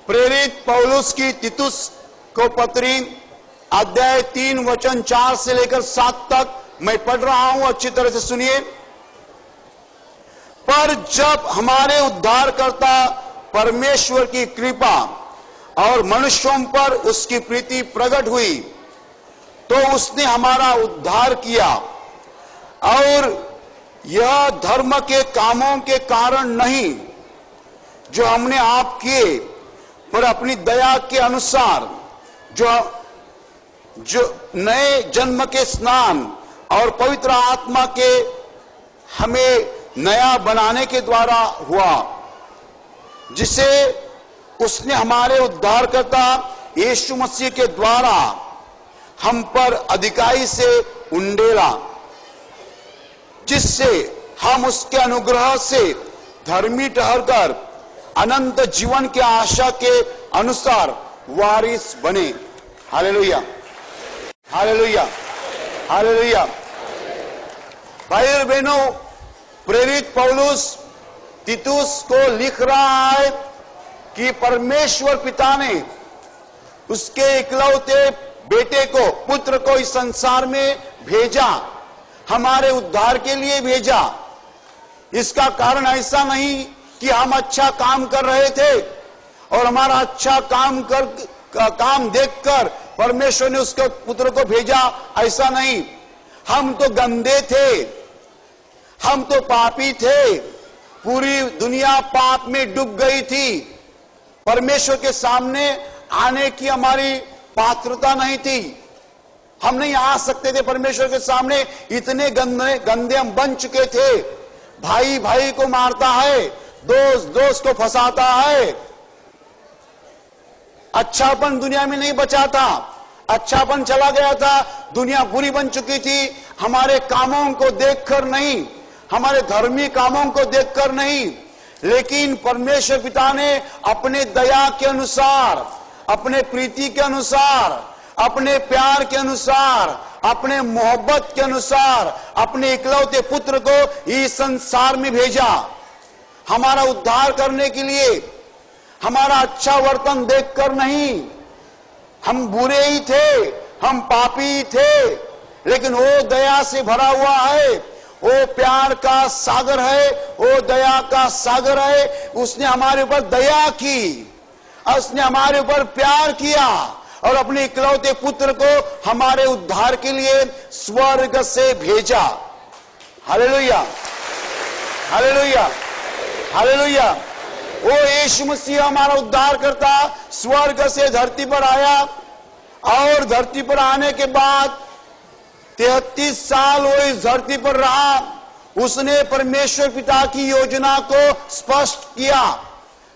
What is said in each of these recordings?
प्रेरित पौलुस की तीतुस को पत्री अध्याय 3 वचन 4 से लेकर 7 तक मैं पढ़ रहा हूं, अच्छी तरह से सुनिए। पर जब हमारे उद्धारकर्ता परमेश्वर की कृपा और मनुष्यों पर उसकी प्रीति प्रकट हुई तो उसने हमारा उद्धार किया, और यह धर्म के कामों के कारण नहीं जो हमने आप किए, पर अपनी दया के अनुसार जो नए जन्म के स्नान और पवित्र आत्मा के हमें नया बनाने के द्वारा हुआ, जिसे उसने हमारे उद्धारकर्ता यीशु मसीह के द्वारा हम पर अधिकाई से उंडेला, जिससे हम उसके अनुग्रह से धर्मी ठहरकर अनंत जीवन के आशा के अनुसार वारिस बने। Hallelujah, hallelujah, hallelujah. भाई और बहनों, प्रेरित पौलुस तीतुस को लिख रहा है कि परमेश्वर पिता ने उसके इकलौते बेटे को, पुत्र को इस संसार में भेजा, हमारे उद्धार के लिए भेजा। इसका कारण ऐसा नहीं कि हम अच्छा काम कर रहे थे और हमारा अच्छा काम देखकर परमेश्वर ने उसके पुत्र को भेजा, ऐसा नहीं। हम तो गंदे थे, हम तो पापी थे, पूरी दुनिया पाप में डूब गई थी, परमेश्वर के सामने आने की हमारी पात्रता नहीं थी, हम नहीं आ सकते थे परमेश्वर के सामने, इतने गंदे हम बन चुके थे। भाई भाई को मारता है, दोस्त दोस्त को फंसाता है, अच्छापन दुनिया में नहीं बचा था, अच्छापन चला गया था, दुनिया बुरी बन चुकी थी। हमारे कामों को देखकर नहीं, हमारे धर्मी कामों को देखकर नहीं, लेकिन परमेश्वर पिता ने अपने दया के अनुसार, अपने प्रीति के अनुसार, अपने प्यार के अनुसार, अपने मोहब्बत के अनुसार अपने इकलौते पुत्र को इस संसार में भेजा, हमारा उद्धार करने के लिए। हमारा अच्छा वर्तन देखकर नहीं, हम बुरे ही थे, हम पापी ही थे, लेकिन वो दया से भरा हुआ है, वो प्यार का सागर है, वो दया का सागर है। उसने हमारे ऊपर दया की, उसने हमारे ऊपर प्यार किया और अपने इकलौते पुत्र को हमारे उद्धार के लिए स्वर्ग से भेजा। Hallelujah, hallelujah, hallelujah. वो यीशु मसीह हमारा उद्धार करता स्वर्ग से धरती पर आया, और धरती पर आने के बाद 33 साल वो इस धरती पर रहा। उसने परमेश्वर पिता की योजना को स्पष्ट किया।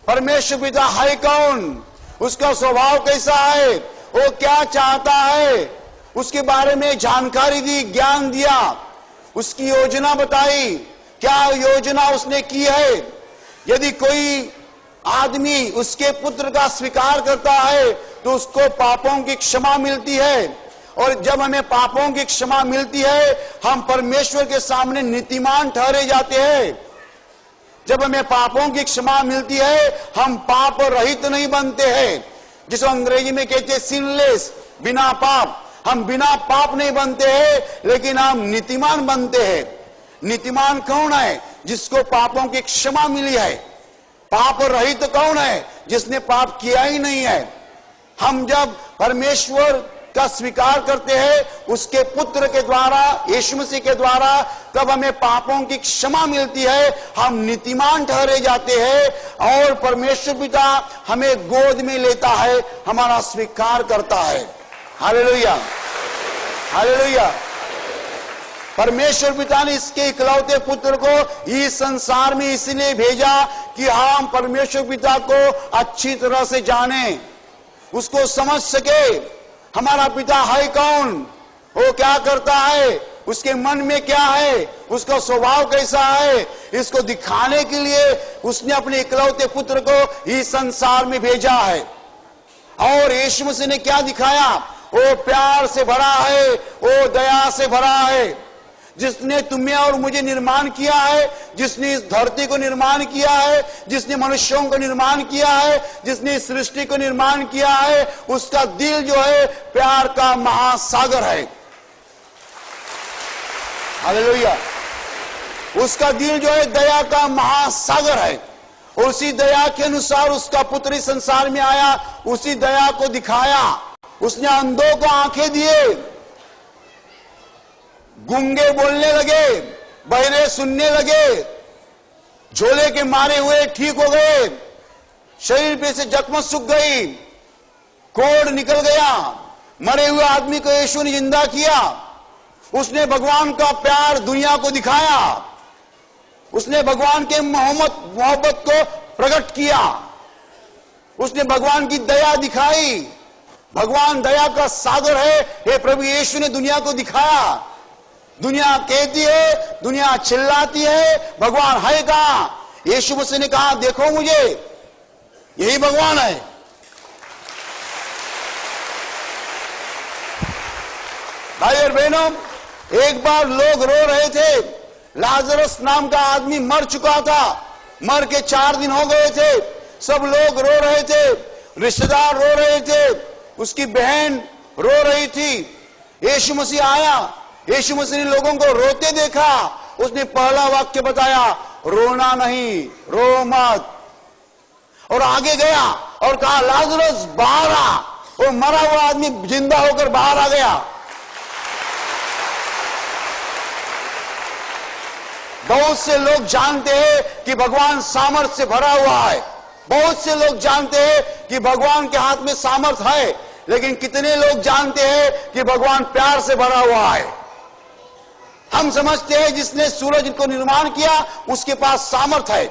परमेश्वर पिता है कौन, उसका स्वभाव कैसा है, वो क्या चाहता है, उसके बारे में जानकारी दी, ज्ञान दिया, उसकी योजना बताई, क्या योजना उसने की है। यदि कोई आदमी उसके पुत्र का स्वीकार करता है तो उसको पापों की क्षमा मिलती है, और जब हमें पापों की क्षमा मिलती है हम परमेश्वर के सामने नीतिमान ठहरे जाते हैं। जब हमें पापों की क्षमा मिलती है हम पाप रहित नहीं बनते हैं, जिसको अंग्रेजी में कहते हैं सिनलेस, बिना पाप। हम बिना पाप नहीं बनते हैं, लेकिन हम नीतिमान बनते हैं। नीतिमान कौन है? जिसको पापों की क्षमा मिली है। पाप रहित कौन है? जिसने पाप किया ही नहीं है। हम जब परमेश्वर का स्वीकार करते हैं उसके पुत्र के द्वारा, यीशु मसीह के द्वारा, तब हमें पापों की क्षमा मिलती है, हम नीतिमान ठहरे जाते हैं, और परमेश्वर पिता हमें गोद में लेता है, हमारा स्वीकार करता है। Hallelujah, hallelujah. परमेश्वर पिता ने इसके इकलौते पुत्र को इस संसार में इसलिए भेजा कि हम परमेश्वर पिता को अच्छी तरह से जाने, उसको समझ सके। हमारा पिता है कौन, वो क्या करता है, उसके मन में क्या है, उसका स्वभाव कैसा है, इसको दिखाने के लिए उसने अपने इकलौते पुत्र को इस संसार में भेजा है। और यीशु मसीह ने क्या दिखाया? वो प्यार से भरा है, वो दया से भरा है। जिसने तुम्हें और मुझे निर्माण किया है, जिसने इस धरती को निर्माण किया है, जिसने मनुष्यों को निर्माण किया है, जिसने इस सृष्टि को निर्माण किया है, उसका दिल जो है प्यार का महासागर है। हालेलुया। उसका दिल जो है दया का महासागर है। उसी दया के अनुसार उसका पुत्र इस संसार में आया, उसी दया को दिखाया। उसने अंधों को आंखें दिए, गूंगे बोलने लगे, बहरे सुनने लगे, झोले के मारे हुए ठीक हो गए, शरीर पे से जख्म सूख गई, कोढ़ निकल गया, मरे हुए आदमी को यीशु ने जिंदा किया। उसने भगवान का प्यार दुनिया को दिखाया। उसने भगवान के मोहब्बत को प्रकट किया। उसने भगवान की दया दिखाई। भगवान दया का सागर है। हे प्रभु यीशु ने दुनिया को दिखाया। दुनिया कहती है, दुनिया चिल्लाती है, भगवान है कहां? यीशु मसीह ने कहा, देखो मुझे, यही भगवान है। भाई और बहनों, एक बार लोग रो रहे थे। लाजरस नाम का आदमी मर चुका था, मर के 4 दिन हो गए थे। सब लोग रो रहे थे, रिश्तेदार रो रहे थे, उसकी बहन रो रही थी। यीशु मसीह आया। यीशु मसीह ने लोगों को रोते देखा। उसने पहला वाक्य बताया, रोना नहीं, रो मत। और आगे गया और कहा, लाजरस बाहर आ। और मरा हुआ आदमी जिंदा होकर बाहर आ गया। बहुत से लोग जानते हैं कि भगवान सामर्थ से भरा हुआ है। बहुत से लोग जानते हैं कि भगवान के हाथ में सामर्थ है, लेकिन कितने लोग जानते हैं कि भगवान प्यार से भरा हुआ है? हम समझते हैं जिसने सूरज को निर्माण किया उसके पास सामर्थ है।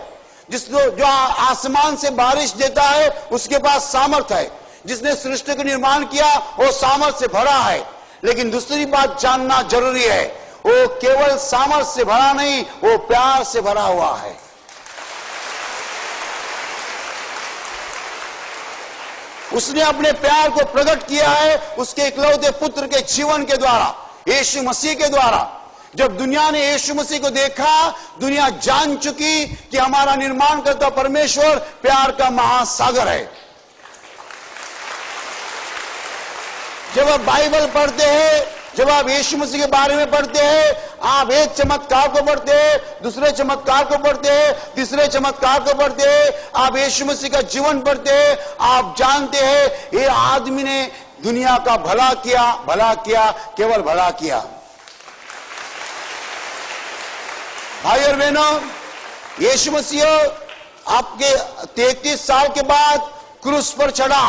जो आसमान से बारिश देता है उसके पास सामर्थ है। जिसने सृष्टि को निर्माण किया वो सामर्थ से भरा है। लेकिन दूसरी बात जानना जरूरी है, वो केवल सामर्थ से भरा नहीं, वो प्यार से भरा हुआ है। उसने अपने प्यार को प्रकट किया है उसके इकलौते पुत्र के जीवन के द्वारा, यीशु मसीह के द्वारा। जब दुनिया ने यीशु मसीह को देखा, दुनिया जान चुकी कि हमारा निर्माण करता परमेश्वर प्यार का महासागर है। जब आप बाइबल पढ़ते हैं, जब आप यीशु मसीह के बारे में पढ़ते हैं, आप एक चमत्कार को पढ़ते हैं, दूसरे चमत्कार को पढ़ते हैं, तीसरे चमत्कार को पढ़ते हैं, आप यीशु मसीह का जीवन पढ़ते हैं, आप जानते हैं ये आदमी ने दुनिया का भला किया, केवल भला किया। भाई और बहनों, यीशु मसीह आपके 33 साल के बाद क्रूस पर चढ़ा।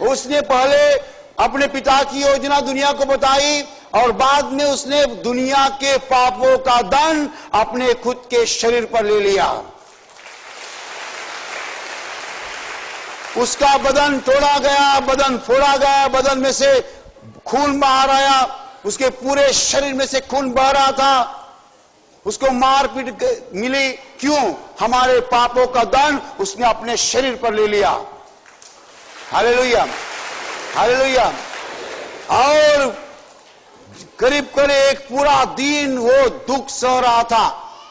उसने पहले अपने पिता की योजना दुनिया को बताई और बाद में उसने दुनिया के पापों का दंड अपने खुद के शरीर पर ले लिया। उसका बदन तोड़ा गया, बदन फोड़ा गया, बदन में से खून बाहर आया, उसके पूरे शरीर में से खून बह रहा था। उसको मारपीट मिली। क्यों? हमारे पापों का दंड उसने अपने शरीर पर ले लिया। Hallelujah, hallelujah. और करीब एक पूरा दिन वो दुख सह रहा था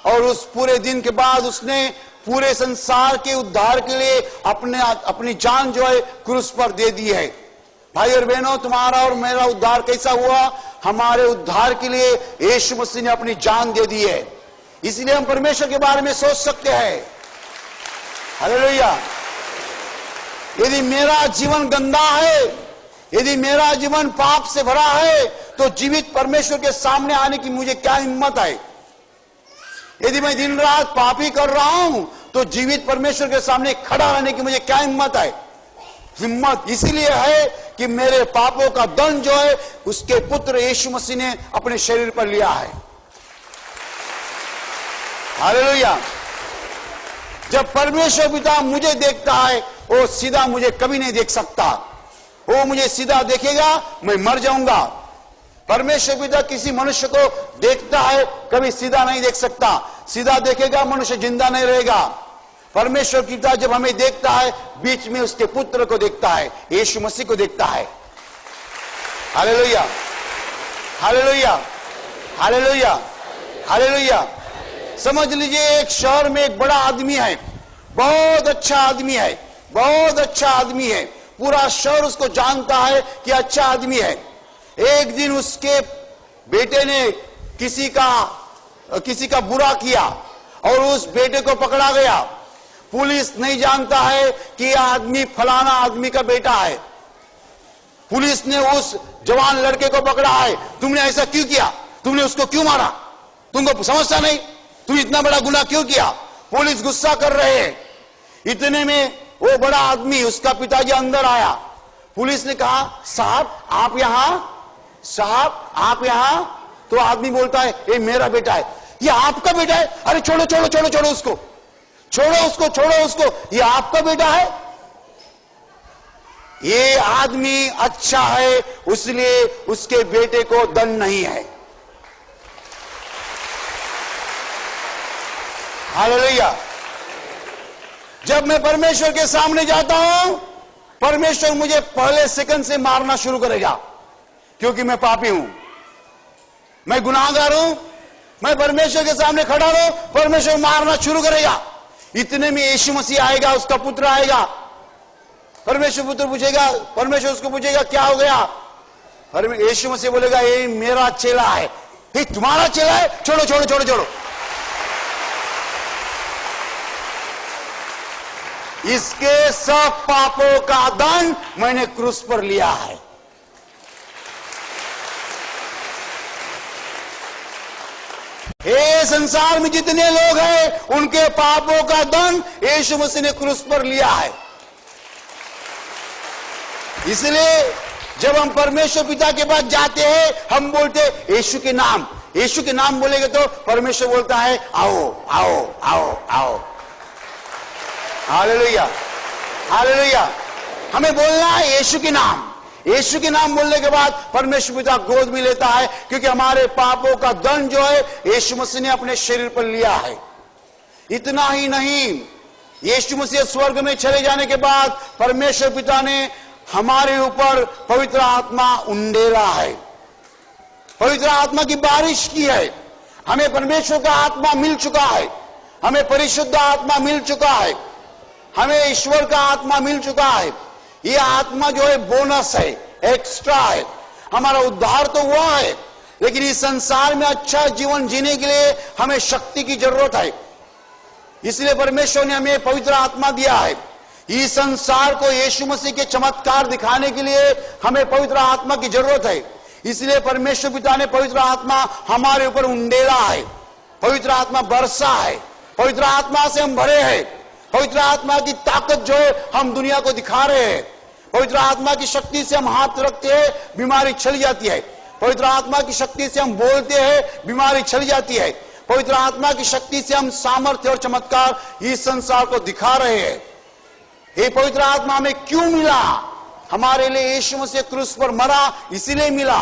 और उस पूरे दिन के बाद उसने पूरे संसार के उद्धार के लिए अपनी जान जो है क्रूस पर दे दी है। भाई और बहनों, तुम्हारा और मेरा उद्धार कैसा हुआ? हमारे उद्धार के लिए यीशु मसीह ने अपनी जान दे दी है। इसलिए हम परमेश्वर के बारे में सोच सकते हैं। हालेलुया। यदि मेरा जीवन गंदा है, यदि मेरा जीवन पाप से भरा है, तो जीवित परमेश्वर के सामने आने की मुझे क्या हिम्मत है? यदि मैं दिन रात पापी कर रहा हूं, तो जीवित परमेश्वर के सामने खड़ा रहने की मुझे क्या हिम्मत है? हिम्मत इसीलिए है कि मेरे पापों का दंड जो है उसके पुत्र यीशु मसीह ने अपने शरीर पर लिया है। हालेलुया। जब परमेश्वर पिता मुझे देखता है, वो सीधा मुझे कभी नहीं देख सकता। वो मुझे सीधा देखेगा, मैं मर जाऊंगा। परमेश्वर पिता किसी मनुष्य को देखता है, कभी सीधा नहीं देख सकता। सीधा देखेगा, मनुष्य जिंदा नहीं रहेगा। परमेश्वर पिता जब हमें देखता है, बीच में उसके पुत्र को देखता है, यीशु मसीह को देखता है। Hallelujah, hallelujah. Hallelujah, hallelujah. समझ लीजिए, एक शहर में एक बड़ा आदमी है, बहुत अच्छा आदमी है, बहुत अच्छा आदमी है, पूरा शहर उसको जानता है कि अच्छा आदमी है। एक दिन उसके बेटे ने किसी का बुरा किया और उस बेटे को पकड़ा गया। पुलिस नहीं जानता है कि यह आदमी फलाना आदमी का बेटा है। पुलिस ने उस जवान लड़के को पकड़ा है, तुमने ऐसा क्यों किया, तुमने उसको क्यों मारा, तुमको समझता नहीं, तुम इतना बड़ा गुनाह क्यों किया। पुलिस गुस्सा कर रहे हैं। इतने में वो बड़ा आदमी, उसका पिताजी अंदर आया। पुलिस ने कहा, साहब आप यहां, साहब आप यहां। तो आदमी बोलता है, ये मेरा बेटा है। ये आपका बेटा है? अरे छोड़ो छोड़ो छोड़ो छोड़ो उसको, छोड़ो उसको, छोड़ो उसको, ये आपका बेटा है। ये आदमी अच्छा है, इसलिए उसके बेटे को दंड नहीं है। हालेलुया। जब मैं परमेश्वर के सामने जाता हूं, परमेश्वर मुझे पहले सेकंड से मारना शुरू करेगा, क्योंकि मैं पापी हूं, मैं गुनाहगार हूं। मैं परमेश्वर के सामने खड़ा रहूं, परमेश्वर मारना शुरू करेगा। इतने में यीशु मसीह आएगा, उसका पुत्र आएगा। परमेश्वर पुत्र पूछेगा, परमेश्वर उसको पूछेगा क्या हो गया। यीशु मसीह बोलेगा, ये मेरा चेला है। ये तुम्हारा चेला है? छोड़ो छोड़ो छोड़ो छोड़ो। इसके सब पापों का दंड मैंने क्रूस पर लिया है। ये संसार में जितने लोग हैं, उनके पापों का दंड यीशु मसीह ने क्रूस पर लिया है। इसलिए जब हम परमेश्वर पिता के पास जाते हैं, हम बोलते हैं यीशु के नाम, यीशु के नाम बोलेंगे तो परमेश्वर बोलता है आओ आओ आओ आओ। Hallelujah, hallelujah. हमें बोलना है यीशु के नाम। यीशु के नाम बोलने के बाद परमेश्वर पिता गोद में लेता है, क्योंकि हमारे पापों का दंड जो है यीशु मसीह ने अपने शरीर पर लिया है। इतना ही नहीं, यीशु मसीह स्वर्ग में चले जाने के बाद परमेश्वर पिता ने हमारे ऊपर पवित्र आत्मा उंडेला है, पवित्र आत्मा की बारिश की है। हमें परमेश्वर का आत्मा मिल चुका है, हमें परिशुद्ध आत्मा मिल चुका है, हमें ईश्वर का आत्मा मिल चुका है। ये आत्मा जो है बोनस है, एक्स्ट्रा है। हमारा उद्धार तो हुआ है, लेकिन इस संसार में अच्छा जीवन जीने के लिए हमें शक्ति की जरूरत है। इसलिए परमेश्वर ने हमें पवित्र आत्मा दिया है। इस संसार को यीशु मसीह के चमत्कार दिखाने के लिए हमें पवित्र आत्मा की जरूरत है। इसलिए परमेश्वर पिता ने पवित्र आत्मा हमारे ऊपर उंडेला है, पवित्र आत्मा बरसा है, पवित्र आत्मा से हम भरे हैं। पवित्र आत्मा की ताकत जो है हम दुनिया को दिखा रहे हैं। पवित्र आत्मा की शक्ति से हम हाथ रखते हैं, बीमारी चली जाती है। पवित्र आत्मा की शक्ति से हम बोलते हैं, बीमारी चली जाती है। पवित्र आत्मा की शक्ति से हम सामर्थ्य और चमत्कार इस संसार को दिखा रहे हैं। ये पवित्र आत्मा हमें क्यों मिला? हमारे लिए यीशु मसीह क्रूस पर मरा, इसीलिए मिला।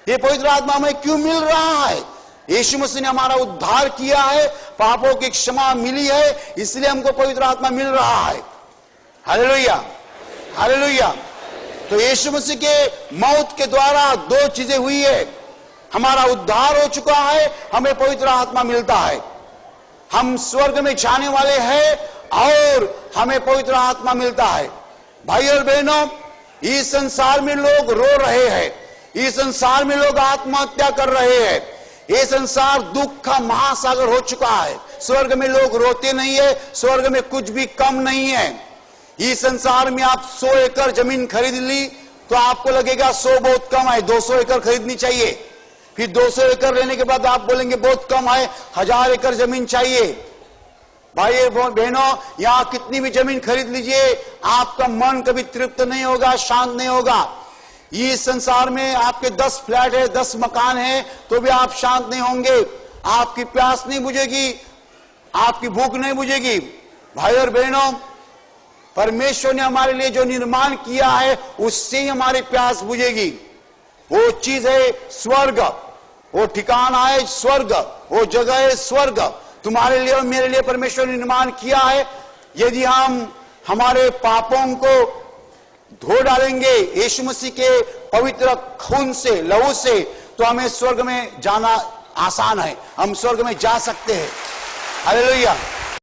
ये पवित्र आत्मा हमें क्यों मिल रहा है? यीशु मसीह ने हमारा उद्धार किया है, पापों की क्षमा मिली है, इसलिए हमको पवित्र आत्मा मिल रहा है। Hallelujah, hallelujah. तो यीशु मसीह के मौत के द्वारा दो चीजें हुई है। हमारा उद्धार हो चुका है, हमें पवित्र आत्मा मिलता है। हम स्वर्ग में जाने वाले हैं और हमें पवित्र आत्मा मिलता है। भाई और बहनों, इस संसार में लोग रो रहे हैं, इस संसार में लोग आत्महत्या कर रहे हैं। ये संसार दुख का महासागर हो चुका है। स्वर्ग में लोग रोते नहीं है, स्वर्ग में कुछ भी कम नहीं है। इस संसार में आप 100 एकड़ जमीन खरीद ली तो आपको लगेगा 100 बहुत कम है, 200 एकड़ खरीदनी चाहिए। फिर 200 एकड़ लेने के बाद आप बोलेंगे बहुत कम है, 1000 एकड़ जमीन चाहिए। भाई बहनों, यहां कितनी भी जमीन खरीद लीजिए, आपका मन कभी तृप्त नहीं होगा, शांत नहीं होगा। इस संसार में आपके 10 फ्लैट है, 10 मकान है, तो भी आप शांत नहीं होंगे। आपकी प्यास नहीं बुझेगी, आपकी भूख नहीं बुझेगी। भाई और बहनों, परमेश्वर ने हमारे लिए जो निर्माण किया है, उससे ही हमारी प्यास बुझेगी। वो चीज है स्वर्ग, वो ठिकाना है स्वर्ग, वो जगह है स्वर्ग। तुम्हारे लिए और मेरे लिए परमेश्वर ने निर्माण किया है। यदि हम हमारे पापों को धो डालेंगे, यीशु मसीह के पवित्र खून से, लहू से, तो हमें स्वर्ग में जाना आसान है, हम स्वर्ग में जा सकते हैं। हालेलुया।